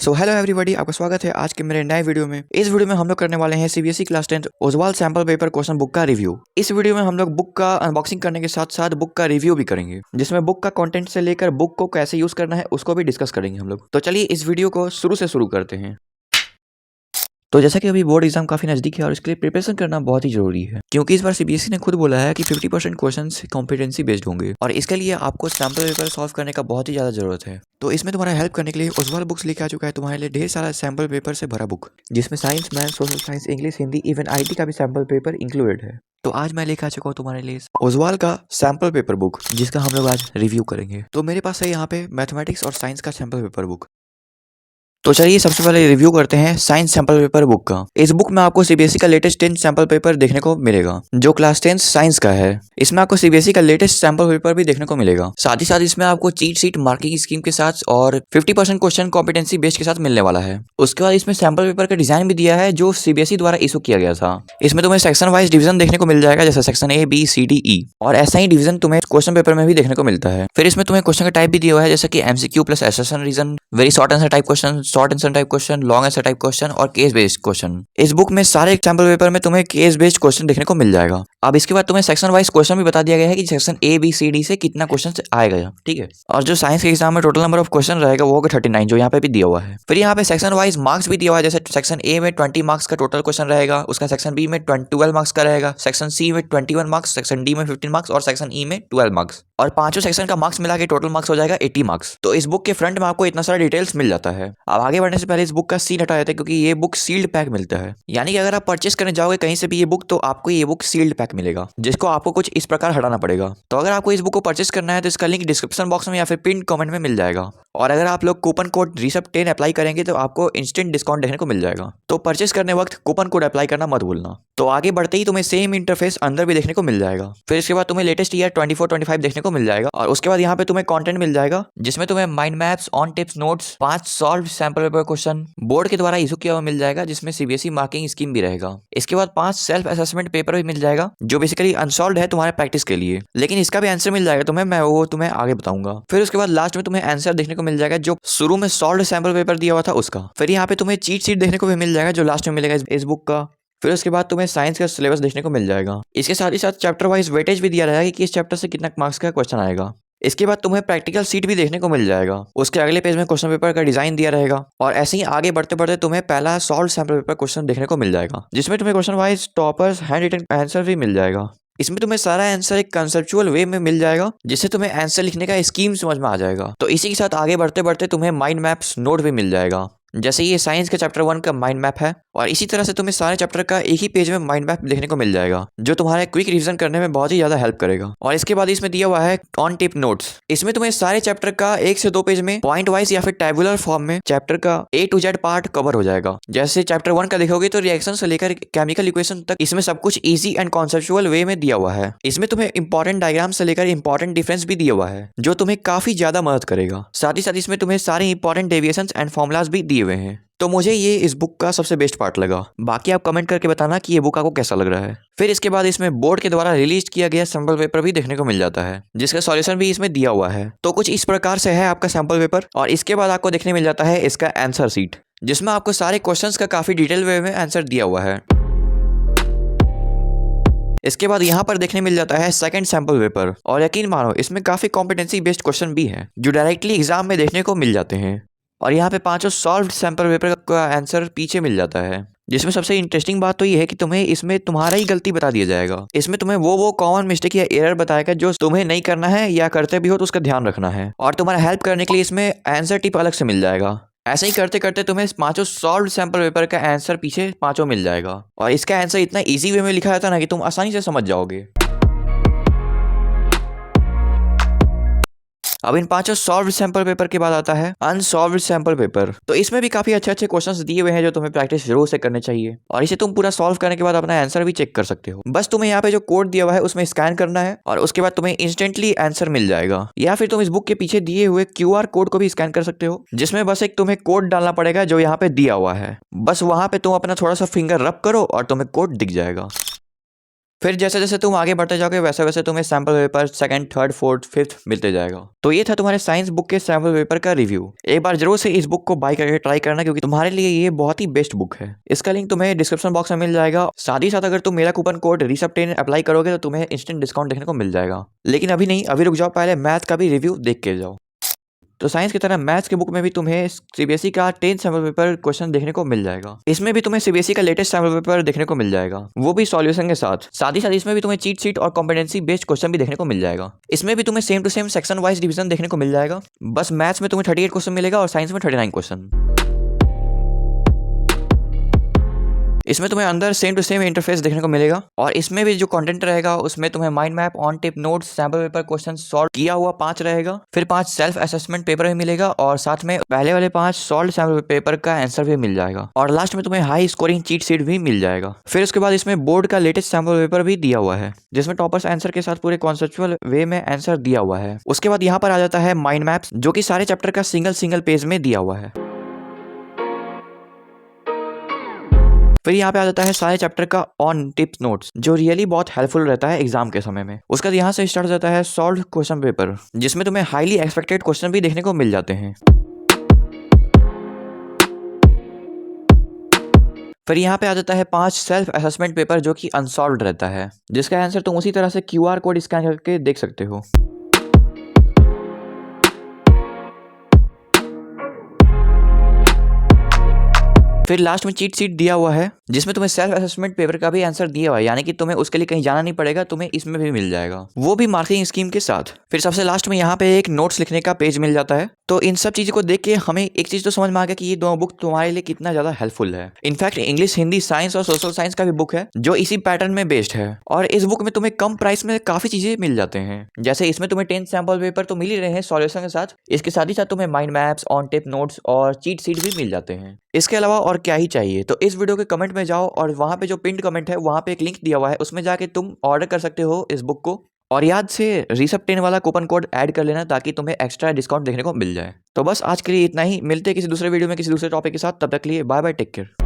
So hello everybody, आपका स्वागत है आज के मेरे नए वीडियो में। इस वीडियो में हम लोग करने वाले हैं CBSE class 10 Oswaal sample paper question book का रिव्यू। इस वीडियो में हम लोग बुक का अनबॉक्सिंग करने के साथ साथ बुक का रिव्यू भी करेंगे, जिसमें बुक का कंटेंट से लेकर बुक को कैसे यूज करना है उसको भी डिस्कस करेंगे हम लोग। तो चलिए इस वीडियो को शुरू से शुरू करते हैं। तो जैसा कि अभी बोर्ड एग्जाम काफी नजदीक है और इसके लिए प्रिपरेशन करना बहुत ही जरूरी है, क्योंकि इस बार सीबीएसई ने खुद बोला है कि 50% क्वेश्चंस कॉम्पिटेंसी बेस्ड होंगे और इसके लिए आपको सैंपल पेपर सॉल्व करने का बहुत ही ज्यादा जरूरत है। तो इसमें तुम्हारा हेल्प करने के लिए ओजवाल बुक्स लेके आ चुका है तुम्हारे लिए ढेर सारा सैंपल पेपर से भरा बुक, जिसमें science, math, social science, English, Hindi, even IT का भी सैंपल पेपर इंक्लूडेड है। तो आज मैं लेकर आ चुका हूँ तुम्हारे लिए ओजवाल का सैंपल पेपर बुक, जिसका हम लोग आज रिव्यू करेंगे। तो मेरे पास है यहाँ पे मैथमेटिक्स और साइंस का सैंपल पेपर बुक। तो चलिए सबसे पहले रिव्यू करते हैं साइंस सैंपल पेपर बुक का। इस बुक में आपको सीबीएसई का लेटेस्ट 10 सैंपल पेपर देखने को मिलेगा, जो क्लास 10 साइंस का है। इसमें आपको सीबीएसई का लेटेस्ट सैंपल पेपर भी देखने को मिलेगा। साथ ही साथ इसमें आपको चीट शीट, मार्किंग स्कीम के साथ और 50% क्वेश्चन कॉम्पिटेंसी बेस्ड के साथ मिलने वाला है। उसके बाद इसमें सैंपल पेपर का डिजाइन भी दिया है, जो सीबीएसई द्वारा इशू किया गया था। इसमें तुम्हें सेक्शन वाइज डिवीजन देखने को मिल जाएगा, जैसे section A, B, C, D, E, और ऐसा ही डिवीजन तुम्हें क्वेश्चन पेपर में भी देखने को मिलता है। फिर इसमें तुम्हें क्वेश्चन का टाइप भी दिया हुआ है, जैसे कि MCQ plus assertion reason, very short answer type question, short answer type question, long answer type question और केस बेस्ड क्वेश्चन। इस बुक में सारे सैंपल पेपर में तुम्हें केस बेस्ड क्वेश्चन देखने को मिल जाएगा। अब इसके बाद तुम्हें सेक्शन वाइज क्वेश्चन भी बता दिया गया है कि section A, B, C, D से कितना क्वेश्चन आएगा, ठीक है। और जो साइंस के एग्जाम में टोटल नंबर ऑफ क्वेश्चन रहेगा वो होगा 39, जो यहाँ पे भी दिया हुआ है। फिर यहाँ पे सेक्शन वाइज मार्क्स भी दिया हुआ है, जैसे सेक्शन ए में 20 मार्क्स का टोटल क्वेश्चन रहेगा, उसका सेक्शन बी में 12 मार्क्स का रहेगा, सेक्शन सी में 21 मार्क्स, सेक्शन डी में 15 मार्क्स और सेक्शन ई में 12 मार्क्स, और पांचों सेक्शन का मार्क्स मिला के टोटल मार्क्स हो जाएगा 80 मार्क्स। तो इस बुक के फ्रंट में आपको इतना सारा डिटेल्स मिल जाता है। अब आगे बढ़ने से पहले इस बुक का सील हटा देते हैं, क्योंकि ये बुक सील्ड पैक मिलता है। यानी कि अगर आप परचेस करने जाओगे कहीं से भी ये बुक, तो आपको ये बुक सील्ड पैक मिलेगा, जिसको आपको कुछ इस प्रकार हटाना पड़ेगा। तो अगर आपको इस बुक को परचेस करना है तो इसका लिंक डिस्क्रिप्शन बॉक्स में या फिर पिन कमेंट में मिल जाएगा। और अगर आप लोग कूपन कोड RISAB10 अप्लाई करेंगे तो आपको इंस्टेंट डिस्काउंट देखने को मिल जाएगा। तो परचेस करने वक्त कूपन कोड अप्लाई करना मत भूलना। तो आगे बढ़ते ही तुम्हें सेम इंटरफेस अंदर भी देखने को मिल जाएगा। फिर इसके बाद तुम्हें लेटेस्ट ईयर 24-25 देखने को मिल जाएगा। और उसके बाद यहाँ पे तुम्हें कंटेंट मिल जाएगा, जिसमें तुम्हें mind maps, on tips notes, 5 solve sample paper question board के द्वारा इशू किया हुआ मिल जाएगा, जिसमें सीबीएसई मार्किंग स्कीम भी रहेगा। इसके बाद 5 सेल्फ असेसमेंट पेपर भी मिल जाएगा, जो बेसिकली अनसॉल्व है तुम्हारे प्रैक्टिस के लिए, लेकिन इसका भी आंसर मिल जाएगा तुम्हें, मैं वो तुम्हें आगे बताऊंगा। फिर उसके बाद लास्ट में तुम्हें आंसर देखने को मिल जाएगा, जो शुरू में सॉल्व सैंपल पेपर दिया हुआ था उसका। फिर यहाँ पे तुम्हें चीट शीट देखने को भी मिल जाएगा, जो लास्ट में मिलेगा इस बुक का। फिर उसके बाद तुम्हें साइंस का सिलेबस देखने को मिल जाएगा। इसके साथ ही साथ चैप्टर वाइज वेटेज भी दिया रहेगा कि इस चैप्टर से कितना मार्क्स का क्वेश्चन आएगा। इसके बाद तुम्हें प्रैक्टिकल सीट भी देखने को मिल जाएगा। उसके अगले पेज में क्वेश्चन पेपर का डिजाइन दिया रहेगा। और ऐसे ही आगे बढ़ते बढ़ते तुम्हें पहला सॉल्व सैंपल पेपर क्वेश्चन देखने को मिल जाएगा, जिसमें तुम्हें question wise toppers hand written answer भी मिल जाएगा। इसमें तुम्हें सारा आंसर एक कंसेप्चुअल वे में मिल जाएगा, जिससे तुम्हें आंसर लिखने का स्कीम समझ में आ जाएगा। तो इसी के साथ आगे बढ़ते बढ़ते तुम्हें माइंड मैप्स नोट भी मिल जाएगा, जैसे ये साइंस के चैप्टर 1 का माइंड मैप है। और इसी तरह से तुम्हें सारे चैप्टर का एक ही पेज में माइंड मैप देखने को मिल जाएगा, जो तुम्हारे क्विक रिवीजन करने में बहुत ही ज्यादा हेल्प करेगा। और इसके बाद इसमें दिया हुआ है ऑन टिप नोट्स। इसमें तुम्हें सारे चैप्टर का 1 से 2 पेज में पॉइंट वाइज या फिर टेबुलर फॉर्म में चैप्टर का A to Z part cover हो जाएगा। जैसे चैप्टर 1 का देखोगे तो रिएक्शन से लेकर केमिकल इक्वेशन तक इसमें सब कुछ ईजी एंड कॉन्सेप्चुअल वे में दिया हुआ है। इसमें तुम्हें इंपॉर्टेंट डायग्राम से लेकर इंपॉर्टेंट डिफरेंस भी दिया हुआ है, जो तुम्हें काफी ज्यादा मदद करेगा। साथ ही साथ इसमें तुम्हें सारे इंपॉर्टेंट डेविएशन एंड फॉर्मुलाज भी दिए हुए हैं। तो मुझे ये इस बुक का सबसे बेस्ट पार्ट लगा। बाकी आप कमेंट करके बताना कि ये बुक आपको कैसा लग रहा है। फिर इसके बाद इसमें बोर्ड के द्वारा रिलीज किया गया सैंपल पेपर भी देखने को मिल जाता है, जिसका सॉल्यूशन भी इसमें दिया हुआ है। तो कुछ इस प्रकार से है आपका सैंपल पेपर। और इसके बाद आपको देखने मिल जाता है इसका आंसर सीट, जिसमें आपको सारे क्वेश्चंस का काफी डिटेल वे में आंसर दिया हुआ है। इसके बाद यहाँ पर देखने मिल जाता है सेकंड सैंपल पेपर। और यकीन मानो इसमें काफी कॉम्पिटेंसी बेस्ड क्वेश्चन भी हैं, जो डायरेक्टली एग्जाम में देखने को मिल जाते हैं। और यहाँ पे 5 सॉल्व सैंपल पेपर का आंसर पीछे मिल जाता है, जिसमें सबसे इंटरेस्टिंग बात तो ये है कि तुम्हें इसमें तुम्हारा ही गलती बता दिया जाएगा। इसमें तुम्हें वो कॉमन मिस्टेक या एरर बताएगा जो तुम्हें नहीं करना है, या करते भी हो तो उसका ध्यान रखना है। और तुम्हारा हेल्प करने के लिए इसमें आंसर टिप अलग से मिल जाएगा। ऐसे ही करते करते तुम्हें 5 सॉल्व सैंपल पेपर का आंसर पीछे 5 मिल जाएगा। और इसका आंसर इतना इजी वे में लिखा जाता है ना कि तुम आसानी से समझ जाओगे। अब इन 5 सॉल्व सैंपल पेपर के बाद आता है अनसॉल्व सैंपल पेपर। तो इसमें भी काफी अच्छे अच्छे क्वेश्चंस दिए हुए हैं, जो तुम्हें प्रैक्टिस जरूर से करने चाहिए। और इसे तुम पूरा सॉल्व करने के बाद अपना आंसर भी चेक कर सकते हो। बस तुम्हें यहाँ पे जो कोड दिया हुआ है उसमें स्कैन करना है, और उसके बाद तुम्हें इंस्टेंटली आंसर मिल जाएगा। या फिर तुम इस बुक के पीछे दिए हुए QR कोड को भी स्कैन कर सकते हो, जिसमें बस एक तुम्हें कोड डालना पड़ेगा जो यहाँ पे दिया हुआ है। बस वहां पे तुम अपना थोड़ा सा फिंगर रब करो और तुम्हें कोड दिख जाएगा। फिर जैसे जैसे तुम आगे बढ़ते जाओगे वैसे वैसे तुम्हें sample paper second, third, fourth, fifth मिलते जाएगा। तो ये था तुम्हारे साइंस बुक के सैम्पल पेपर का रिव्यू। एक बार जरूर से इस बुक को बाय करके ट्राई करना, क्योंकि तुम्हारे लिए ये बहुत ही बेस्ट बुक है। इसका लिंक तुम्हें डिस्क्रिप्शन बॉक्स में मिल जाएगा। साथ ही साथ अगर तुम मेरा कूपन कोड RISAB10 अप्लाई करोगे तो तुम्हें इंस्टेंट डिस्काउंट देखने को मिल जाएगा। लेकिन अभी नहीं, अभी रुक जाओ, पहले मैथ का भी रिव्यू देख के जाओ। तो साइंस की तरह मैथ्स के बुक में भी तुम्हें सीबीएसई का 10 सैम्पल पेपर क्वेश्चन देखने को मिल जाएगा। इसमें भी तुम्हें सीबीएसई का लेटेस्ट सैम्पल पेपर देखने को मिल जाएगा, वो भी सॉल्यूशन के साथ। साथ ही साथ इसमें भी तुम्हें चीट शीट और कॉम्पिटेंसी बेस्ड क्वेश्चन भी देखने को मिल जाएगा। इसमें भी तुम्हें same to same section wise division देखने को मिल जाएगा। बस मैथ्स में तुम्हें 38 क्वेश्चन मिलेगा और साइंस में 39 क्वेश्चन। इसमें तुम्हें अंदर सेम टू सेम इंटरफेस देखने को मिलेगा। और इसमें भी जो कंटेंट रहेगा उसमें तुम्हें mind map, on tip notes, sample paper question solve किया हुआ 5 रहेगा। फिर 5 सेल्फ असेसमेंट पेपर भी मिलेगा और साथ में पहले वाले 5 सॉल्व सैम्पल पेपर का आंसर भी मिल जाएगा। और लास्ट में तुम्हें हाई स्कोरिंग चीट शीट भी मिल जाएगा। फिर उसके बाद इसमें बोर्ड का लेटेस्ट सैम्पल पेपर भी दिया हुआ है, जिसमें टॉपर्स आंसर के साथ पूरे कॉन्सेप्चुअल वे में आंसर दिया हुआ है। उसके बाद यहाँ पर आ जाता है माइंड मैप्स, जो कि सारे चैप्टर का सिंगल पेज में दिया हुआ है। फिर यहाँ पे आ जाता है सारे चैप्टर का ऑन टिप्स नोट्स, जो रियली बहुत हेल्पफुल रहता है एग्जाम के समय में। उसका यहाँ से स्टार्ट हो जाता है सॉल्व क्वेश्चन पेपर, जिसमें तुम्हें हाईली एक्सपेक्टेड क्वेश्चन भी देखने को मिल जाते हैं। फिर यहाँ पे आ जाता है 5 सेल्फ असेसमेंट पेपर, जो कि अनसॉल्व्ड रहता है, जिसका आंसर तुम उसी तरह से QR कोड स्कैन करके देख सकते हो। फिर लास्ट में चीट शीट दिया हुआ है, जिसमें तुम्हें सेल्फ असेसमेंट पेपर का भी आंसर दिया हुआ है, यानी कि तुम्हें उसके लिए कहीं जाना नहीं पड़ेगा, तुम्हें इसमें भी मिल जाएगा, वो भी मार्किंग स्कीम के साथ। फिर सबसे लास्ट में यहाँ पे एक नोट्स लिखने का पेज मिल जाता है। तो इन सब चीजों को देख के हमें एक चीज तो समझ में आ गया कि ये दोनों बुक तुम्हारे लिए कितना ज्यादा हेल्पफुल है। इनफैक्ट इंग्लिश, हिंदी, साइंस और सोशल साइंस का भी बुक है, जो इसी पैटर्न में बेस्ड है। और इस बुक में तुम्हें कम प्राइस में काफी चीजें मिल जाते हैं। जैसे इसमें तुम्हें 10 सैम्पल पेपर तो मिल ही रहे हैं सॉल्यूशन के साथ, इसके साथ ही साथ तुम्हें mind maps, on tip notes और चीट शीट भी मिल जाते हैं। इसके अलावा और क्या ही चाहिए। तो इस वीडियो के कमेंट में जाओ और वहां पे जो पिंड कमेंट है वहां पे एक लिंक दिया हुआ है, उसमें जाके तुम ऑर्डर कर सकते हो इस बुक को। और याद से RISAB10 वाला कूपन कोड ऐड कर लेना, ताकि तुम्हें एक्स्ट्रा डिस्काउंट देखने को मिल जाए। तो बस आज के लिए इतना ही, मिलते हैं किसी दूसरे वीडियो में किसी दूसरे टॉपिक के साथ। तब तक के लिए बाय बाय, टेक केयर।